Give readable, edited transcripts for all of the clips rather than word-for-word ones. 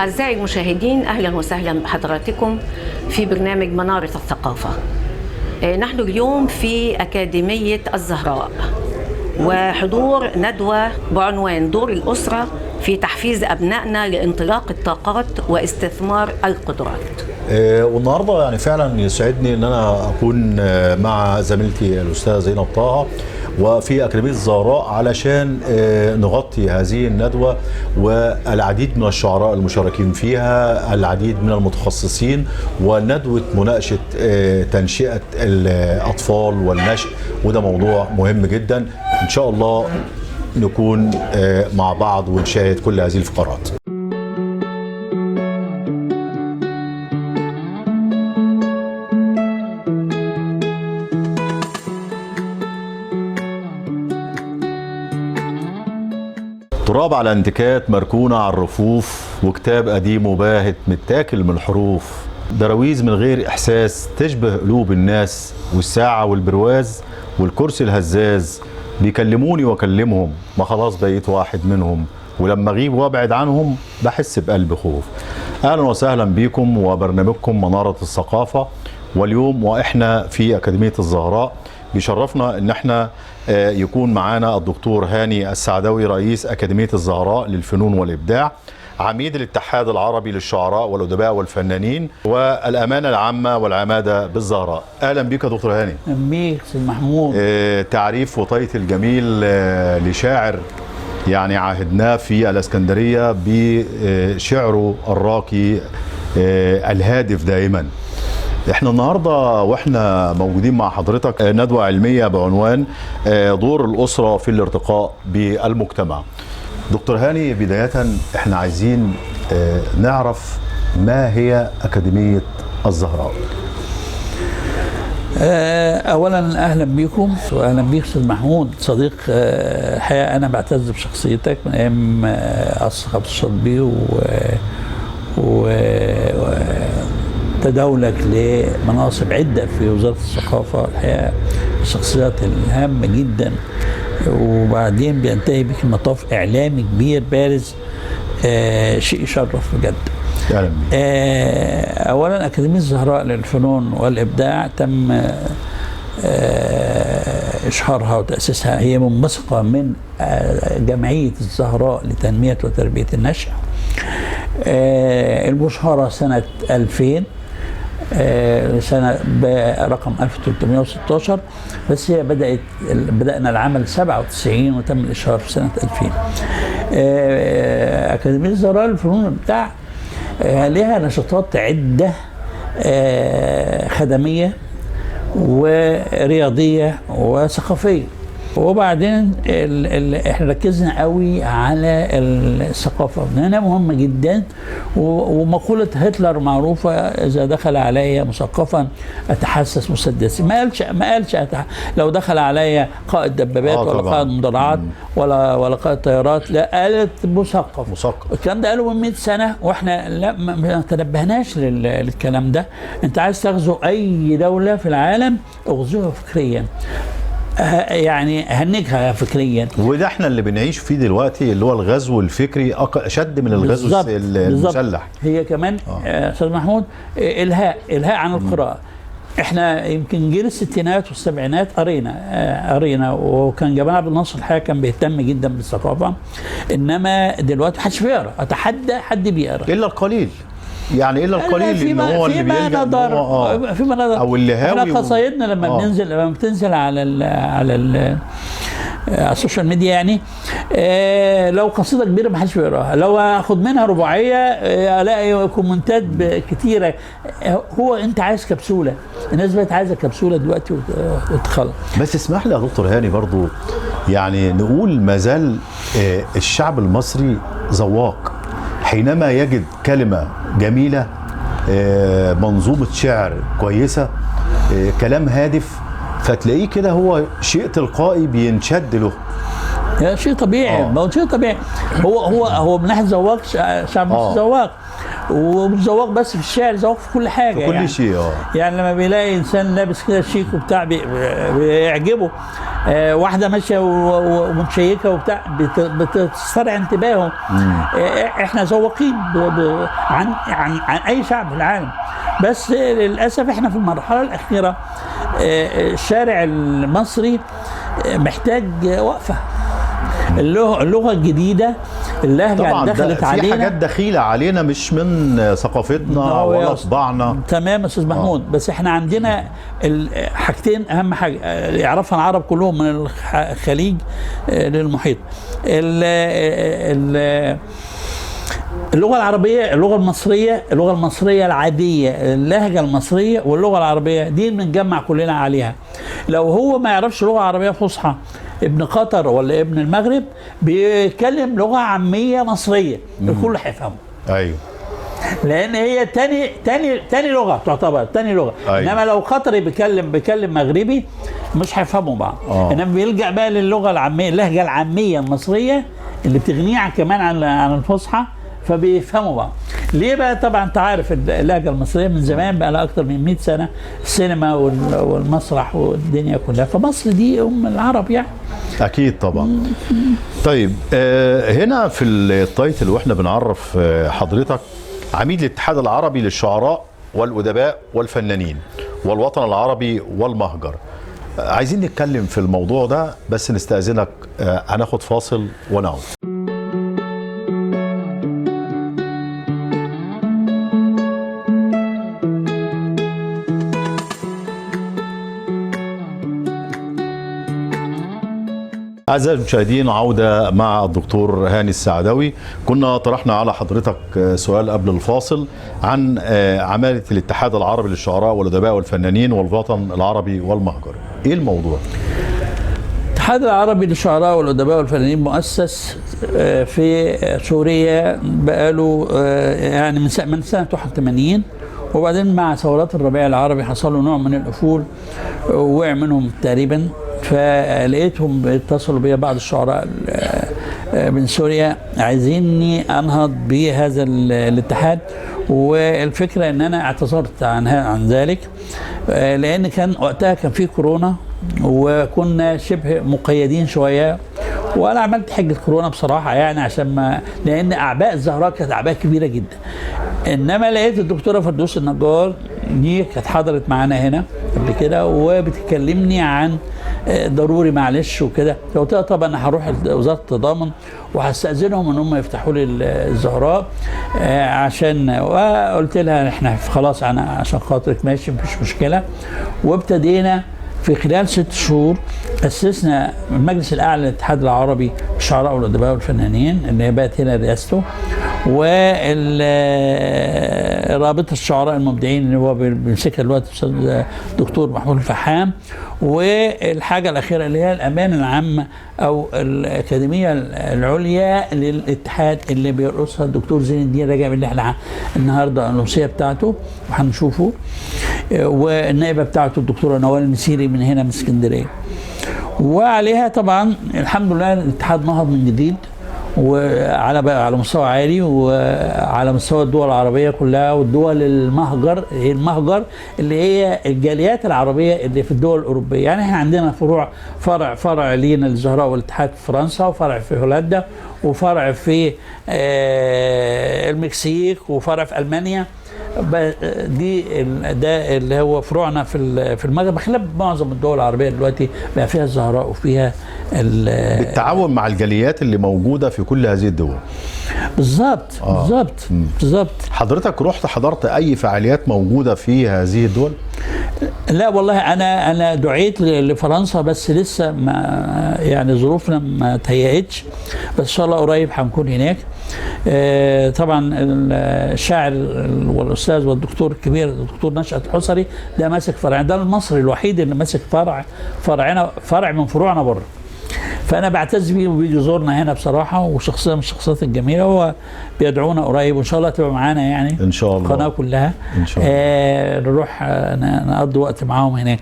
أعزائي المشاهدين، أهلا وسهلا بحضراتكم في برنامج منارة الثقافة. نحن اليوم في أكاديمية الزهراء وحضور ندوة بعنوان دور الأسرة في تحفيز أبنائنا لانطلاق الطاقات واستثمار القدرات. والنهارده يعني فعلا يسعدني ان انا اكون مع زميلتي الاستاذه زينب طه وفي أكاديمية الزهراء علشان نغطي هذه الندوة والعديد من الشعراء المشاركين فيها، العديد من المتخصصين، وندوة مناقشة تنشئة الأطفال والنشء، وده موضوع مهم جدا. إن شاء الله نكون مع بعض ونشاهد كل هذه الفقرات. تراب على انتكات مركونة على الرفوف، وكتاب قديم وباهت متاكل من الحروف، دراويز من غير إحساس تشبه قلوب الناس، والساعة والبرواز والكرسي الهزاز بيكلموني وأكلمهم، ما خلاص بقيت واحد منهم، ولما أغيب وأبعد عنهم بحس بقلب خوف. أهلا وسهلا بكم وبرنامجكم منارة الثقافة، واليوم وإحنا في أكاديمية الزهراء بيشرفنا ان احنا يكون معانا الدكتور هاني السعداوي رئيس أكاديمية الزهراء للفنون والإبداع، عميد الاتحاد العربي للشعراء والأدباء والفنانين والأمانة العامة والعمادة بالزهراء. أهلا بك يا دكتور هاني. أهلا بيك سيد محمود. تعريف وتايتل جميل لشاعر يعني عاهدناه في الإسكندرية بشعره الراقي الهادف دائما. احنا النهارده واحنا موجودين مع حضرتك ندوة علمية بعنوان دور الأسرة في الارتقاء بالمجتمع. دكتور هاني، بداية احنا عايزين نعرف ما هي أكاديمية الزهراء. اولا اهلا بيكم واهلا بيك استاذ محمود صديق. الحقيقه انا بعتز بشخصيتك من ايام اصحاب الشطبي تداولك لمناصب عدة في وزارة الثقافة، الحقيقة الشخصيات الهامة جدا، وبعدين بينتهي بك المطاف إعلامي كبير بارز. شيء يشرف بجد. أولا أكاديمية الزهراء للفنون والإبداع تم إشهارها وتأسيسها، هي منبثقة من جمعية الزهراء لتنمية وتربية النشء، المشهرة سنة 2000، سنة برقم 1316، بس هي بدأنا العمل 97 وتم الإشهار في سنة 2000. أكاديمية الزهراء للفنون والإبداع لها نشاطات عدة خدمية ورياضية وثقافية، وبعدين احنا ركزنا قوي على الثقافه، لانها مهمه جدا. ومقوله هتلر معروفه: اذا دخل علي مثقفا اتحسس مسدسي. ما قالش لو دخل علي قائد دبابات ولا قائد مدرعات ولا قائد طيارات، لا، قالت مثقف. الكلام ده قاله من 100 سنه، واحنا لا ما تنبهناش للكلام ده. انت عايز تغزو اي دوله في العالم، اغزوها فكريا، يعني هنجها فكريا. وده احنا اللي بنعيش فيه دلوقتي، اللي هو الغزو الفكري اشد من الغزو المسلح. هي كمان استاذ محمود الهاء عن القراءه. احنا يمكن جيل الستينات والسبعينات قرينا، وكان جمال عبد الناصر الحقيقه كان بيهتم جدا بالثقافه، انما دلوقتي محدش بيقرا. اتحدى حد بيقرا الا القليل، يعني الا القليل ان هو اللي بيلجأ فيما نظر او اللي هاوي. احنا قصايدنا لما بتنزل على السوشيال ميديا، يعني لو قصيده كبيره ما حدش بيقراها، لو اخد منها رباعيه الاقي كومنتات كتيره. هو انت عايز كبسوله، الناس بقت عايزه كبسوله دلوقتي وتخلص. بس اسمح لي يا دكتور هاني برضو، يعني نقول ما زال الشعب المصري ذواق حينما يجد كلمه جميله، منظومه شعر كويسه، كلام هادف، فتلاقيه كده هو شيء تلقائي بينشد له. شيء طبيعي. ما هو شيء طبيعي. هو من ناحيه ذواق، شعب مصر ذواق، ومش ذواق بس في الشعر، ذواق في كل حاجه، في كل يعني شيء. يعني لما بيلاقي انسان لابس كده شيك وبتاع بيعجبه، واحده ماشيه ومتشيكه وبتاع بتسترعي انتباهه. احنا ذواقين عن اي شعب في العالم، بس للاسف احنا في المرحله الاخيره الشارع المصري محتاج وقفه. اللغه الجديده، اللهجه اللي دخلت علينا، في حاجات دخيله علينا مش من ثقافتنا ولا طباعنا. تمام يا استاذ محمود. بس احنا عندنا حاجتين اهم حاجه يعرفها العرب كلهم من الخليج للمحيط. اللغه العربيه، اللغه المصريه العاديه، اللهجه المصريه واللغه العربيه دي بنتجمع كلنا عليها. لو هو ما يعرفش لغه عربيه فصحى، ابن قطر ولا ابن المغرب بيتكلم لغه عاميه مصريه الكل هيفهمه. ايوه، لان هي تاني لغه، تعتبر تاني لغه. أيوة. انما لو قطري بيكلم مغربي مش هيفهموا بعض. انما بيلجأ بقى للغه العاميه، اللهجه العاميه المصريه اللي بتغنيه كمان عن الفصحى، فبيفهموا بعض. ليه بقى؟ طبعا انت عارف اللهجه المصريه من زمان بقى لها اكتر من 100 سنه، السينما والمسرح والدنيا كلها، فمصر دي العرب يعني. اكيد طبعا. طيب هنا في التايتل واحنا بنعرف حضرتك عميد الاتحاد العربي للشعراء والادباء والفنانين والوطن العربي والمهجر. عايزين نتكلم في الموضوع ده، بس نستأذنك هناخد فاصل ونعود. أعزائي المشاهدين، عودة مع الدكتور هاني السعداوي. كنا طرحنا على حضرتك سؤال قبل الفاصل عن عمالة الاتحاد العربي للشعراء والأدباء والفنانين والوطن العربي والمهجر. إيه الموضوع؟ الاتحاد العربي للشعراء والأدباء والفنانين مؤسس في سوريا بقاله يعني من سنة 81، وبعدين مع ثورات الربيع العربي حصل له نوع من الأفول، وقع منهم تقريبا. فلقيتهم بيتصلوا بيا بعض الشعراء من سوريا عايزيني انهض بهذا الاتحاد، والفكره ان انا اعتذرت عن ذلك، لان كان وقتها كان في كورونا وكنا شبه مقيدين شويه، وانا عملت حجه كورونا بصراحه يعني عشان لان اعباء الزهراء كانت اعباء كبيره جدا. انما لقيت الدكتوره فردوس النجار دي كانت حضرت معانا هنا قبل كده وبتكلمني عن ضروري معلش وكده، قلت لها طب انا هروح وزاره التضامن وهستاذنهم ان هم يفتحوا لي الزهراء عشان، وقلت لها احنا خلاص انا عشان خاطرك ماشي مفيش مشكله. وابتدينا في خلال 6 شهور أسسنا المجلس الأعلى للاتحاد العربي للشعراء والأدباء والفنانين اللي بقت هنا رئاسته، ورابطة الشعراء المبدعين اللي هو بيمسكها دلوقتي الأستاذ دكتور محمود الفحام، والحاجة الأخيرة اللي هي الأمانة العامة أو الأكاديمية العليا للاتحاد اللي بيرأسها الدكتور زين الدين رجب، اللي احنا النهارده الأمسية بتاعته وهنشوفه، والنائبة بتاعته الدكتورة نوال المسيري من هنا من اسكندرية. وعليها طبعا الحمد لله الاتحاد نهض من جديد، وعلى مستوى عالي وعلى مستوى الدول العربيه كلها والدول المهجر اللي هي الجاليات العربيه اللي في الدول الاوروبيه. يعني احنا عندنا فرع لينا للزهراء والاتحاد في فرنسا، وفرع في هولندا، وفرع في المكسيك، وفرع في المانيا. ده اللي هو فروعنا في المغرب، بخلاف معظم الدول العربيه دلوقتي بقى فيها الزهراء وفيها بالتعاون مع الجاليات اللي موجوده في كل هذه الدول. بالظبط. حضرتك رحت حضرت اي فعاليات موجوده في هذه الدول؟ لا والله انا دعيت لفرنسا، بس لسه ما يعني ظروفنا ما تهيأتش، بس ان شاء الله قريب هنكون هناك. طبعا الشاعر والاستاذ والدكتور الكبير الدكتور نشأت الحصري ده ماسك فرع، ده المصري الوحيد اللي ماسك فرع من فروعنا بره، فانا بعتز بيه وبيجي يزورنا هنا بصراحه، وشخصيه من الشخصيات الجميله، هو بيدعونا قريب وان شاء الله تبقى معانا يعني ان شاء الله القناه كلها ان شاء الله نروح نقضي وقت معاهم هناك.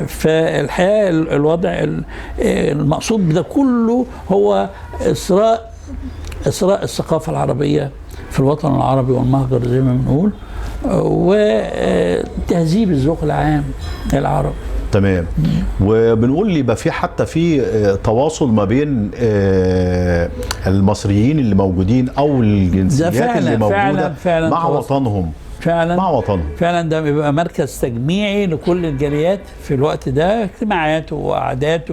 فالحقيقه الوضع المقصود بده كله هو إسراء الثقافه العربيه في الوطن العربي والمهجر زي ما بنقول، وتهذيب الذوق العام العربي. تمام. وبنقول يبقى في حتى في تواصل ما بين المصريين اللي موجودين او الجنسيات اللي موجوده فعلا مع وطنهم. فعلا ده بيبقى مركز تجميعي لكل الجاليات في الوقت ده، اجتماعات وقعدات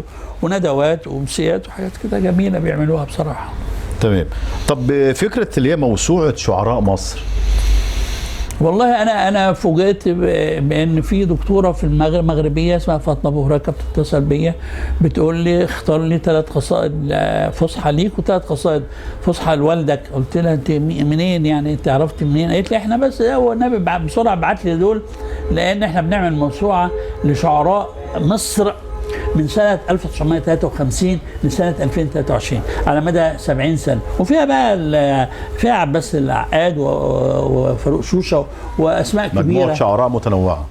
وندوات وامسيات وحاجات كده جميله بيعملوها بصراحه. تمام. طب فكره اللي هي موسوعه شعراء مصر، والله انا فوجئت بان في دكتوره في المغربيه اسمها فاطمه ابو هريره بتتصل بيا بتقول لي اختار لي 3 قصائد فصحى ليك و3 قصائد فصحى لوالدك. قلت لها انت منين يعني، انت عرفت منين؟ قالت لي احنا بس هو النبي بسرعه بعت لي دول، لان احنا بنعمل موسوعه لشعراء مصر من سنة 1953 لسنة 2023 على مدى 70 سنة، وفيها بقى فيها عباس العقاد وفاروق شوشة وأسماء كبيرة، مجموعة شعراء متنوعة.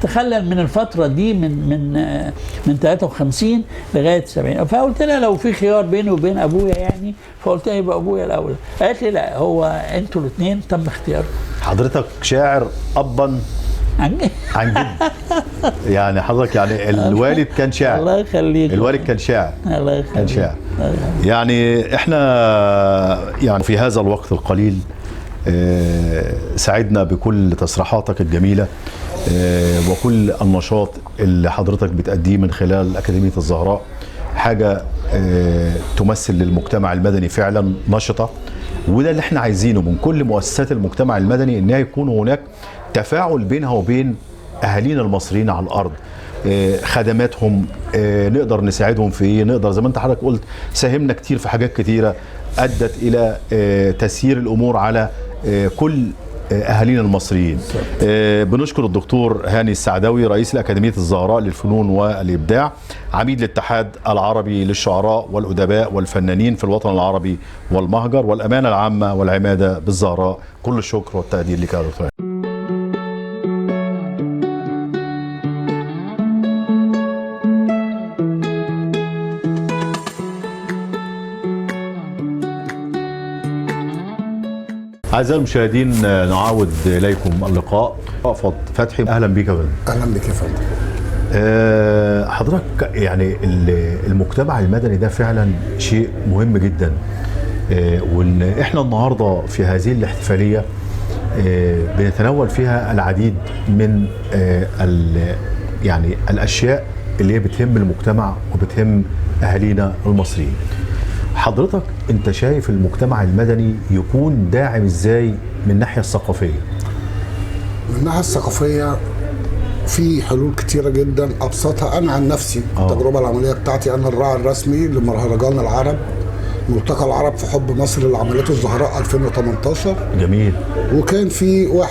تخلل من الفترة دي من 53 لغاية 70. فقلت لها لو في خيار بيني وبين أبويا يعني، فقلت لها يبقى أبويا الأولى. قالت لي لا، هو أنتوا الاثنين تم اختياركم. حضرتك شاعر أبا عن جد. يعني حضرتك يعني الوالد كان شاعر. الله يخليك. الوالد كان شاعر. الله يخليك. كان شاعر. يعني احنا يعني في هذا الوقت القليل سعدنا بكل تصريحاتك الجميلة وكل النشاط اللي حضرتك بتأديه من خلال أكاديمية الزهراء. حاجة تمثل للمجتمع المدني فعلا نشطة، وده اللي احنا عايزينه من كل مؤسسات المجتمع المدني، انها يكون هناك تفاعل بينها وبين اهالينا المصريين على الارض. خدماتهم نقدر نساعدهم في ايه، نقدر زي ما انت حضرتك قلت ساهمنا كتير في حاجات كتيره ادت الى تسيير الامور على كل اهالينا المصريين. بنشكر الدكتور هاني السعداوي رئيس الأكاديمية الزهراء للفنون والإبداع، عميد الاتحاد العربي للشعراء والأدباء والفنانين في الوطن العربي والمهجر والأمانة العامة والعمادة بالزهراء. كل الشكر والتقدير لك يا دكتور. أعزائي المشاهدين، نعاود إليكم اللقاء. رأفت فتحي، أهلا بك يا فندم. أهلا بك يا فندم. حضرتك يعني المجتمع المدني ده فعلا شيء مهم جدا، وإن إحنا النهاردة في هذه الاحتفالية بنتناول فيها العديد من يعني الأشياء اللي هي بتهم المجتمع وبتهم أهالينا المصريين. حضرتك انت شايف المجتمع المدني يكون داعم ازاي من الناحيه الثقافيه؟ من الناحيه الثقافيه في حلول كتيره جدا، ابسطها انا عن نفسي التجربه العمليه بتاعتي، انا الراعي الرسمي لمهرجان العرب ملتقى العرب في حب مصر اللي عملته الزهراء 2018. جميل. وكان في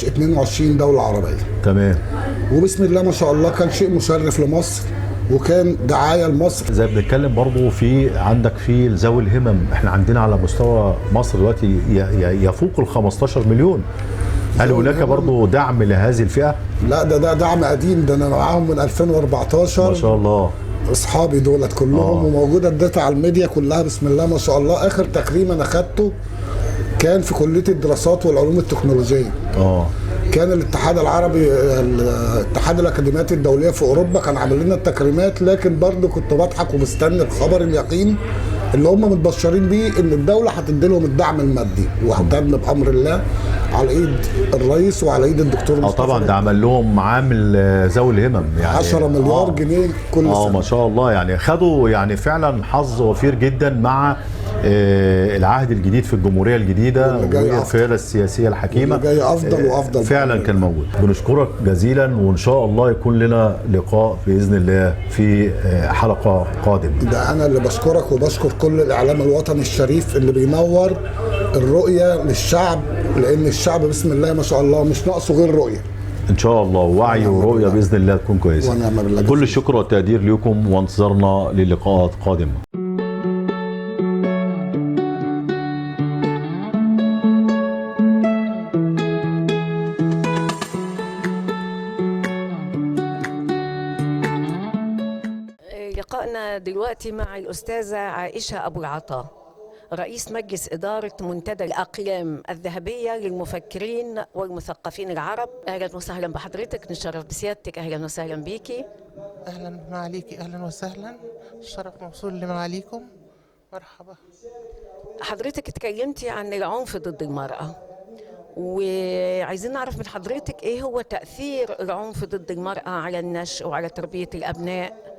22 دوله عربيه. تمام. وبسم الله ما شاء الله كان شيء مشرف لمصر وكان دعايه لمصر. زي بنتكلم برضو في عندك في ذوي الهمم، احنا عندنا على مستوى مصر دلوقتي يفوق ال 15 مليون. هل هناك برضو دعم لهذه الفئه؟ لا، ده دعم قديم، ده انا معاهم من 2014 ما شاء الله. اصحابي دولت كلهم وموجوده الداتا على الميديا كلها بسم الله ما شاء الله. اخر تكريم انا خدته كان في كليه الدراسات والعلوم التكنولوجيه. كان الاتحاد العربي، الاتحاد الاكاديميات الدوليه في اوروبا كان عامل لنا التكريمات، لكن برضه كنت بضحك ومستني الخبر اليقين اللي هم متبشرين بيه ان الدوله هتدي لهم الدعم المادي، وهتم بامر الله على ايد الرئيس وعلى ايد الدكتور مصطفى. طبعا ده عمل لهم عامل ذوي الهمم يعني 10 مليار جنيه كل سنه. ما شاء الله، يعني خدوا يعني فعلا حظ وفير جدا مع العهد الجديد في الجمهوريه الجديده والقياده السياسيه الحكيمه. جاي افضل وافضل فعلا كان موجود. بنشكرك جزيلا، وان شاء الله يكون لنا لقاء باذن الله في حلقه قادمه. ده انا اللي بشكرك وبشكر كل الاعلام الوطني الشريف اللي بينور الرؤيه للشعب، لان الشعب بسم الله ما شاء الله مش ناقصه غير رؤيه. ان شاء الله وعي ورؤيه باذن الله تكون كويسه. كل الشكر والتقدير لكم، وانتظرنا للقاءات قادمه. لقائنا دلوقتي مع الأستاذة عائشة أبو العطا، رئيس مجلس إدارة منتدى الأقلام الذهبية للمفكرين والمثقفين العرب. أهلا وسهلا بحضرتك، نشرف بسيادتك. أهلا وسهلا بيكي. أهلا معاليكي، أهلا وسهلا، الشرف موصول لمعاليكم، مرحبا. حضرتك اتكلمتي عن العنف ضد المرأة، وعايزين نعرف من حضرتك إيه هو تأثير العنف ضد المرأة على النشء وعلى تربية الأبناء،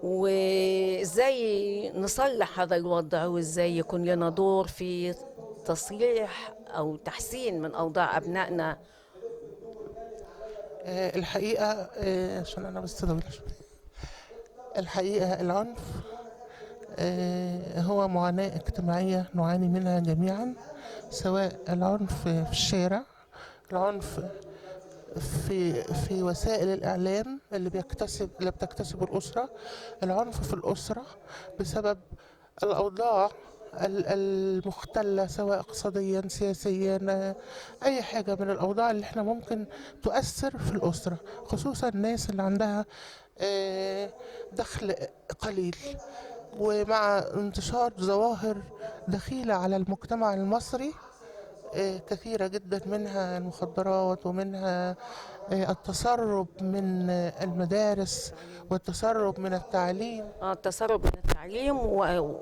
وإزاي نصلح هذا الوضع، وإزاي يكون لنا دور في تصليح أو تحسين من أوضاع أبنائنا. الحقيقة عشان أنا بس طويلة شوية. الحقيقة العنف هو معاناة اجتماعية نعاني منها جميعا، سواء العنف في الشارع، العنف في وسائل الإعلام اللي بتكتسب الأسرة، العنف في الأسرة بسبب الأوضاع المختلة سواء اقتصاديا سياسيا، أي حاجة من الأوضاع اللي احنا ممكن تؤثر في الأسرة، خصوصا الناس اللي عندها دخل قليل. ومع انتشار ظواهر دخيلة على المجتمع المصري كثيرة جدا، منها المخدرات ومنها التسرب من المدارس والتسرب من التعليم. التسرب من التعليم،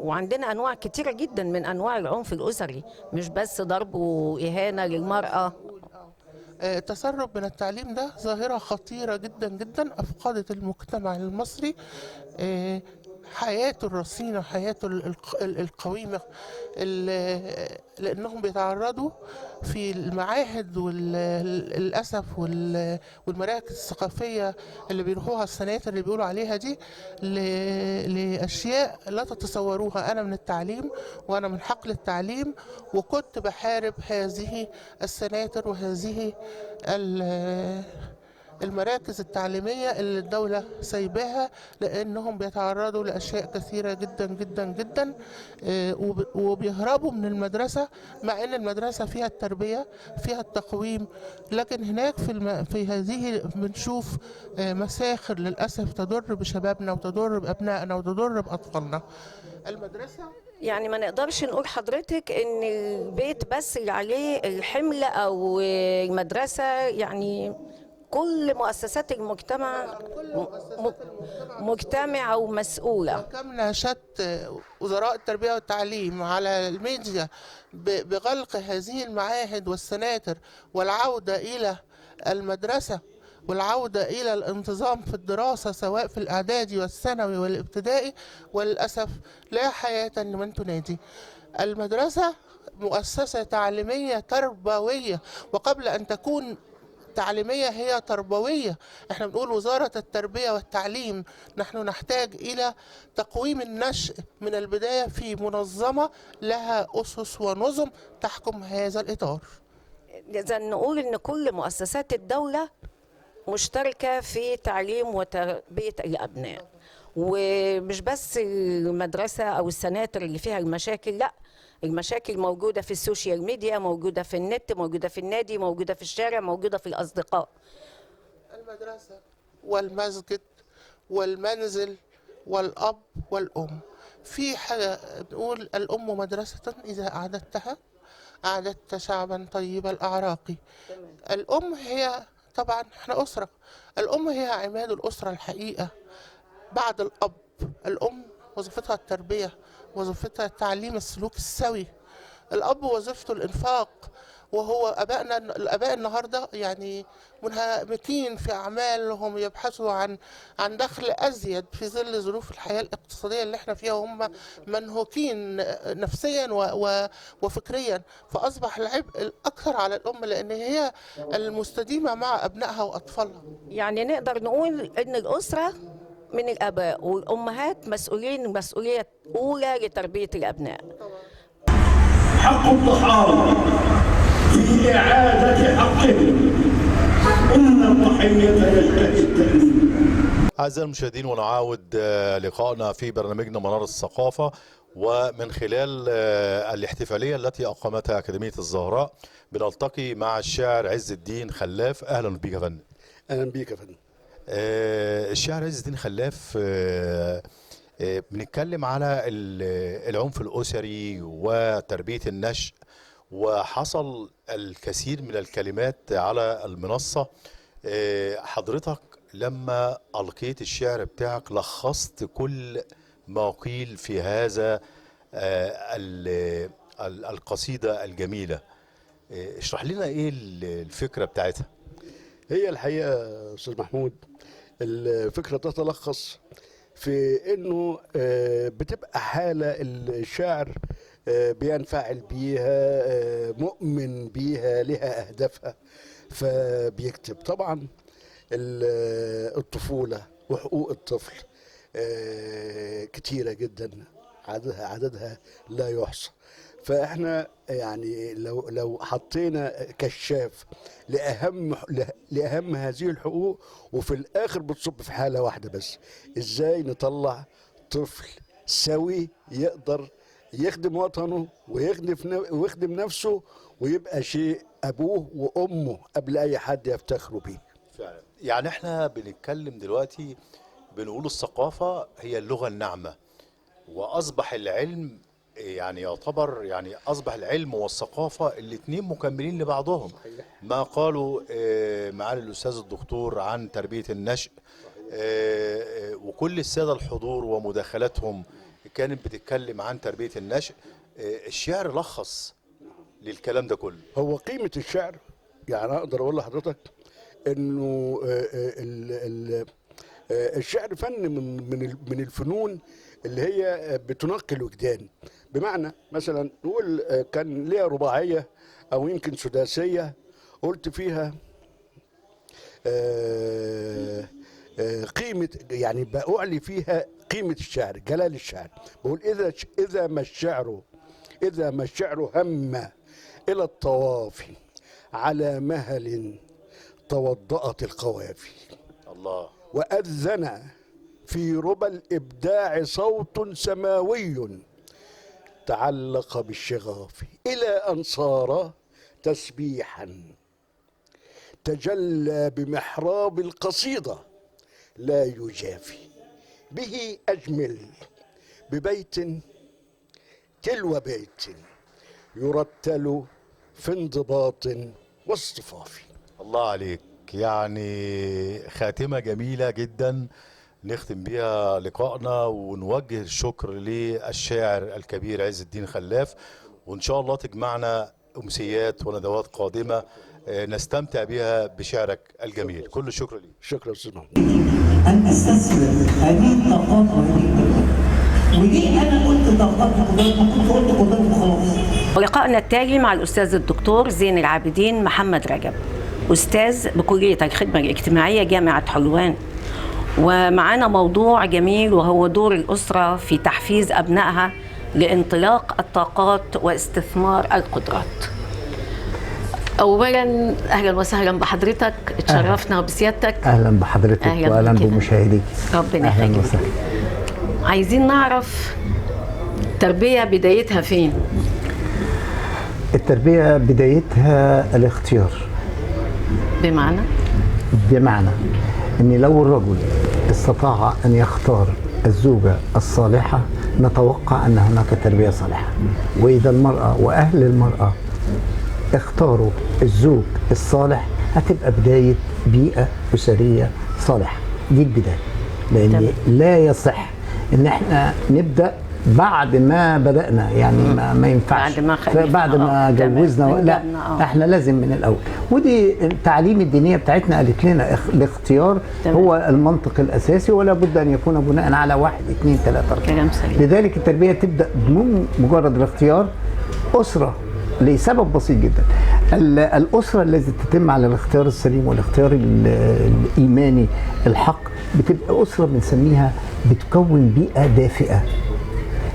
وعندنا أنواع كتيرة جدا من أنواع العنف الأسري، مش بس ضرب وإهانة للمرأة. التسرب من التعليم ده ظاهرة خطيرة جدا جدا، أفقدت المجتمع المصري حياته الرصينة، حياته القويمة، لأنهم بيتعرضوا في المعاهد والأسف والمراكز الثقافية اللي بيروحوها السناتر اللي بيقولوا عليها دي لأشياء لا تتصوروها. أنا من التعليم وأنا من حقل التعليم، وكنت بحارب هذه السناتر وهذه المراكز التعليمية اللي الدولة سايباها، لأنهم بيتعرضوا لأشياء كثيرة جدا جدا جدا، وبيهربوا من المدرسة، مع أن المدرسة فيها التربية فيها التقويم، لكن هناك في هذه بنشوف مساخر للأسف تضر بشبابنا وتضر بأبنائنا وتضر بأطفالنا. المدرسة يعني ما نقدرش نقول حضرتك ان البيت بس اللي عليه الحمل او المدرسة، يعني كل مؤسسات المجتمع مجتمعة ومسؤولة. كم ناشدت وزراء التربية والتعليم على الميديا بغلق هذه المعاهد والسناتر والعودة إلى المدرسة والعودة إلى الانتظام في الدراسة سواء في الإعدادي والثانوي والابتدائي، وللأسف لا حياة لمن تنادي. المدرسة مؤسسة تعليمية تربوية، وقبل أن تكون تعليمية هي تربوية. احنا بنقول وزارة التربية والتعليم، نحن نحتاج إلى تقويم النشء من البداية في منظمة لها أسس ونظم تحكم هذا الإطار. إذا نقول إن كل مؤسسات الدولة مشتركة في تعليم وتربية الأبناء، ومش بس المدرسة أو السناتر اللي فيها المشاكل، لا، المشاكل موجودة في السوشيال ميديا، موجودة في النت، موجودة في النادي، موجودة في الشارع، موجودة في الأصدقاء. المدرسة والمسجد والمنزل والأب والأم، في حاجة بنقول الأم مدرسة إذا أعددتها أعددت شعبا طيب الأعراق. الأم هي طبعا احنا أسرة، الأم هي عماد الأسرة الحقيقة بعد الأب. الأم وظيفتها التربية، وظيفتها تعليم السلوك السوي. الأب وظيفته الإنفاق، وهو الآباء النهاردة يعني منهمكين في أعمالهم، يبحثوا عن دخل أزيد في ظل ظروف الحياة الاقتصادية اللي احنا فيها، وهم منهوكين نفسيا وفكريا، فأصبح العبء الأكثر على الأم لأن هي المستديمة مع أبنائها وأطفالها. يعني نقدر نقول إن الأسرة من الآباء والأمهات مسؤولين مسؤولية أولى لتربية الأبناء. حق الضحايا في إعادة حقهم، إن الضحية يشتهي التأمين. أعزائي المشاهدين، ونعاود لقائنا في برنامجنا منار الثقافة، ومن خلال الاحتفالية التي أقامتها أكاديمية الزهراء بنلتقي مع الشاعر عز الدين خلاف. أهلا بك يا فندم. أهلا بك يا فندم. الشاعر عز الدين خلاف بنتكلم على العنف الأسري وتربية النشء، وحصل الكثير من الكلمات على المنصة. حضرتك لما ألقيت الشعر بتاعك لخصت كل ما قيل في هذا القصيدة الجميلة. اشرح لنا ايه الفكرة بتاعتها. هي الحقيقة أستاذ محمود الفكرة تتلخص في إنه بتبقى حالة الشاعر بينفعل بيها، مؤمن بيها، لها أهدافها، فبيكتب. طبعا الطفولة وحقوق الطفل كتيرة جدا، عددها لا يحصى. فاحنا يعني لو حطينا كشاف لأهم هذه الحقوق، وفي الآخر بتصب في حالة واحدة بس: إزاي نطلع طفل سوي يقدر يخدم وطنه ويخدم نفسه ويبقى شيء أبوه وأمه قبل أي حد يفتخروا بيه. فعلا. يعني احنا بنتكلم دلوقتي بنقول الثقافة هي اللغة الناعمة، وأصبح العلم يعني يعتبر يعني أصبح العلم والثقافة الاتنين مكملين لبعضهم. ما قالوا معالي الأستاذ الدكتور عن تربية النشء، وكل السادة الحضور ومداخلاتهم كانت بتتكلم عن تربية النشء. الشعر لخص للكلام ده كله. هو قيمة الشعر يعني أقدر أقول لحضرتك إنه الشعر فن من الفنون اللي هي بتنقي الوجدان. بمعنى مثلا نقول كان ليها رباعية أو يمكن سداسية قلت فيها قيمة، يعني بأعلي فيها قيمة الشعر، جلال الشعر. بقول إذا ما الشعر هم إلى الطوافي على مهل توضأت القوافي، الله، وأذن في ربى الإبداع صوت سماوي تعلق بالشغاف، إلى أن صار تسبيحا تجلى بمحراب القصيدة لا يجافي، به أجمل ببيت تلو بيت يرتل في انضباط واصطفاف. الله عليك، يعني خاتمة جميلة جدا نختم بيها لقائنا، ونوجه الشكر للشاعر الكبير عز الدين خلاف، وإن شاء الله تجمعنا أمسيات وندوات قادمة نستمتع بها بشعرك الجميل. كل الشكر لي. شكرا أستاذ محمود. أن أستثمر هذه الطاقات ودي أنا قلت طاقات كنت قلت قدام خلاص. ولقائنا التالي مع الأستاذ الدكتور زين العابدين محمد رجب، أستاذ بكلية الخدمة الاجتماعية جامعة حلوان، ومعانا موضوع جميل وهو دور الأسرة في تحفيز أبنائها لانطلاق الطاقات واستثمار القدرات. أولا أهلا وسهلا بحضرتك، اتشرفنا بسيادتك. أهلا بحضرتك وأهلا بمشاهديك. ربنا يخليك. عايزين نعرف التربية بدايتها فين؟ التربية بدايتها الاختيار. بمعنى أن لو الرجل استطاع أن يختار الزوجة الصالحة نتوقع أن هناك تربية صالحة، وإذا المرأة وأهل المرأة اختاروا الزوج الصالح هتبقى بداية بيئة أسرية صالحة. دي البداية، لأن لا يصح إن احنا نبدأ بعد ما بدأنا، يعني ما ينفعش بعد ما جوزنا، لا احنا لازم من الأول. ودي التعليم الدينية بتاعتنا قالت لنا الاختيار هو المنطق الأساسي، ولا بد أن يكون بناء على 1 2 3 4. لذلك التربية تبدأ من مجرد الاختيار. أسرة لسبب بسيط جدا، الأسرة التي تتم على الاختيار السليم والاختيار الإيماني الحق بتبقى أسرة بنسميها بتكون بيئة دافئة،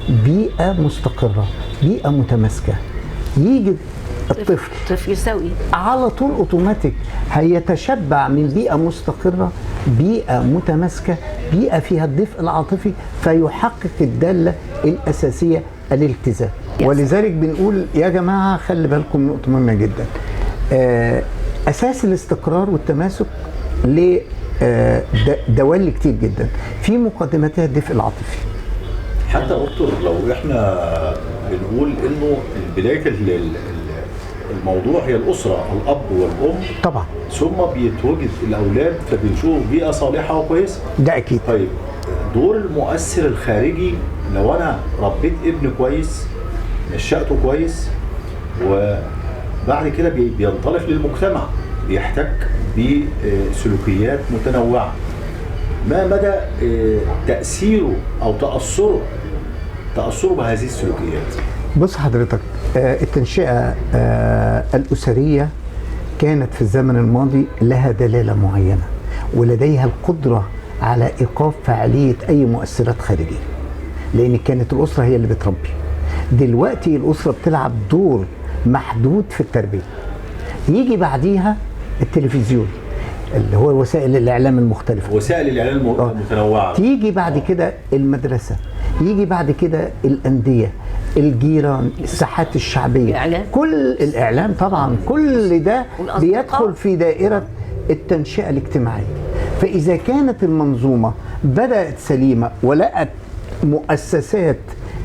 بيئة مستقرة، بيئة متماسكة. يجي الطفل سوي على طول اوتوماتيك هيتشبع من بيئة مستقرة، بيئة متماسكة، بيئة فيها الدفء العاطفي، فيحقق الدالة الأساسية الالتزام. ولذلك بنقول يا جماعة خلي بالكم نقطة مهمة جدا، أساس الاستقرار والتماسك دوال كتير جدا، في مقدمتها الدفء العاطفي. حتى دكتور لو احنا بنقول انه بدايه الموضوع هي الاسره، الاب والام طبعا ثم بيتوجد الاولاد فبنشوف بيئه صالحه وكويسه. ده اكيد. طيب دور المؤثر الخارجي، لو انا ربيت ابن كويس نشأته كويس وبعد كده بينطلق للمجتمع بيحتك بسلوكيات متنوعه، ما مدى تأثيره أو تأثره بهذه السلوكيات؟ بص حضرتك، التنشئة الأسرية كانت في الزمن الماضي لها دلالة معينة ولديها القدرة على إيقاف فعالية أي مؤثرات خارجية، لأن كانت الأسرة هي اللي بتربي. دلوقتي الأسرة بتلعب دور محدود في التربية. يجي بعديها التلفزيون اللي هو وسائل الإعلام المختلفة، وسائل الإعلام المتنوعة. تيجي بعد كده المدرسة، يجي بعد كده الأندية، الجيران، الساحات الشعبية، الإعلام. كل الإعلام طبعا، كل ده بيدخل في دائرة التنشئة الاجتماعية. فإذا كانت المنظومة بدأت سليمة ولقت مؤسسات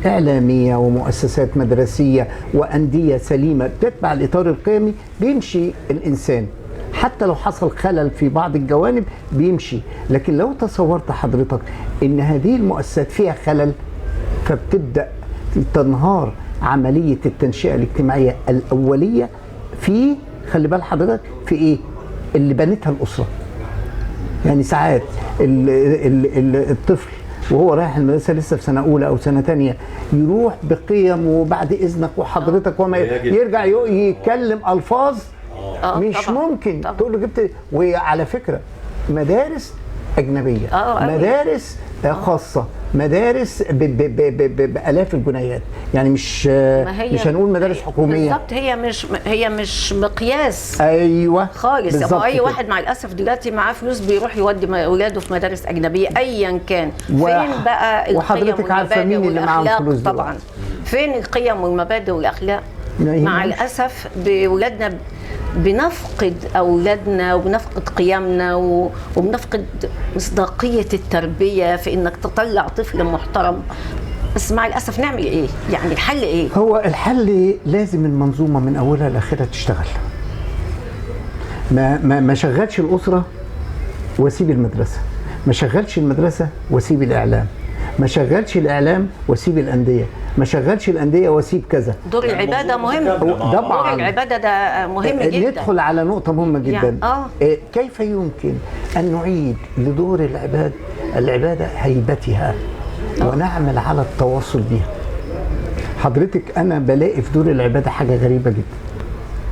إعلامية ومؤسسات مدرسية وأندية سليمة تتبع الإطار القيمي، بيمشي الإنسان حتى لو حصل خلل في بعض الجوانب بيمشي. لكن لو تصورت حضرتك إن هذه المؤسسات فيها خلل، فبتبدأ تنهار عملية التنشئة الاجتماعية الأولية في، خلي بال حضرتك، في إيه؟ اللي بنتها الأسرة. يعني ساعات الطفل وهو رايح المدرسة لسه في سنة أولى أو سنة تانية يروح بقيم وبعد إذنك وحضرتك وما يرجع يتكلم ألفاظ مش طبعا. ممكن طبعا. تقول له جبت. وعلى فكرة مدارس أجنبية، مدارس خاصة، مدارس بآلاف الجنيهات، يعني مش هنقول مدارس حكومية بالظبط. هي مش مقياس ايوه خالص. اي واحد مع الاسف دلوقتي معاه فلوس بيروح يودي اولاده في مدارس اجنبيه ايا كان. فين بقى القيم والمبادئ والاخلاق؟ طبعا فين القيم والمبادئ والاخلاق؟ مع الاسف بولادنا بنفقد اولادنا وبنفقد قيمنا وبنفقد مصداقيه التربيه في انك تطلع طفل محترم. بس مع الاسف نعمل ايه؟ يعني الحل ايه؟ هو الحل لازم المنظومه من اولها لاخرها تشتغل. ما شغلش الاسره واسيب المدرسه، ما شغلش المدرسه واسيب الاعلام، ما شغلش الاعلام واسيب الانديه، ما شغلش الانديه واسيب كذا. دور العباده مهم طبعا. دور العباده ده مهم جدا. ندخل على نقطه مهمه جدا، يعني كيف يمكن ان نعيد لدور العباده هيبتها ونعمل على التواصل بيها. حضرتك انا بلاقي في دور العباده حاجه غريبه جدا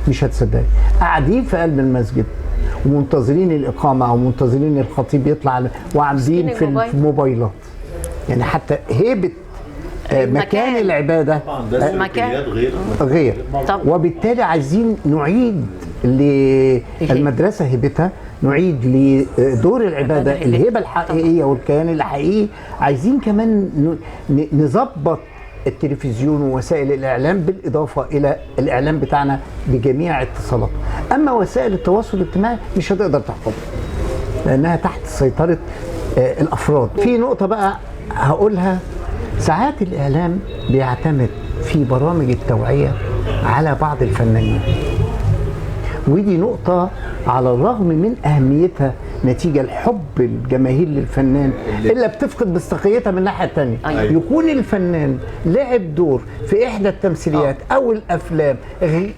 مش هتصدقي. قاعدين في قلب المسجد ومنتظرين الاقامه او منتظرين الخطيب يطلع وعاملين في الموبايلات. يعني حتى هيبه مكان العباده المكان غير. وبالتالي عايزين نعيد للمدرسه هيبتها، نعيد لدور العباده الهبه الحقيقيه والكيان الحقيقي. عايزين كمان نظبط التلفزيون ووسائل الاعلام بالاضافه الى الاعلام بتاعنا بجميع اتصالاته. اما وسائل التواصل الاجتماعي مش هتقدر تحكم لانها تحت سيطره الافراد. في نقطه بقى هقولها، ساعات الاعلام بيعتمد في برامج التوعيه على بعض الفنانين، ودي نقطة على الرغم من أهميتها نتيجة الحب الجماهير للفنان إلا بتفقد مصداقيتها من الناحية الثانية. يكون الفنان لعب دور في إحدى التمثيليات أو الأفلام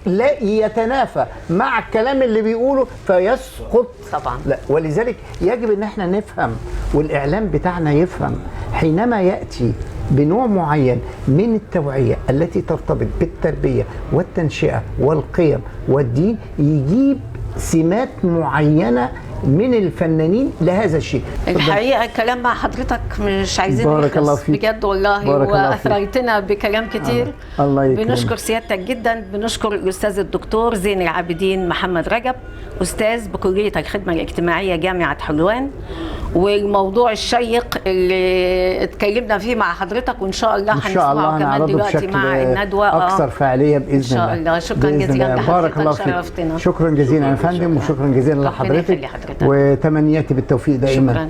لا يتنافى مع الكلام اللي بيقوله فيسقط طبعا. لا، ولذلك يجب إن احنا نفهم والإعلام بتاعنا يفهم حينما يأتي بنوع معين من التوعية التي ترتبط بالتربية والتنشئة والقيم والدين، يجيب سمات معينة من الفنانين لهذا الشيء. الحقيقة الكلام مع حضرتك مش عايزين نخلص بجد والله، وأثريتنا بكلام كتير. الله يكرمك. بنشكر سيادتك جدا. بنشكر الأستاذ الدكتور زين العابدين محمد رجب، أستاذ بكلية الخدمة الاجتماعية جامعة حلوان، والموضوع الشيق اللي اتكلمنا فيه مع حضرتك وإن شاء الله هنسمعه كمان دلوقتي مع الندوة أكثر فعالية بإذن الله. إن شاء الله. شكرا جزيلا لحضرتك، شرفتنا. شكرا جزيلا يا فندم، وشكرا جزيلا لحضرتك، وتمنياتي بالتوفيق دائما. شكرا.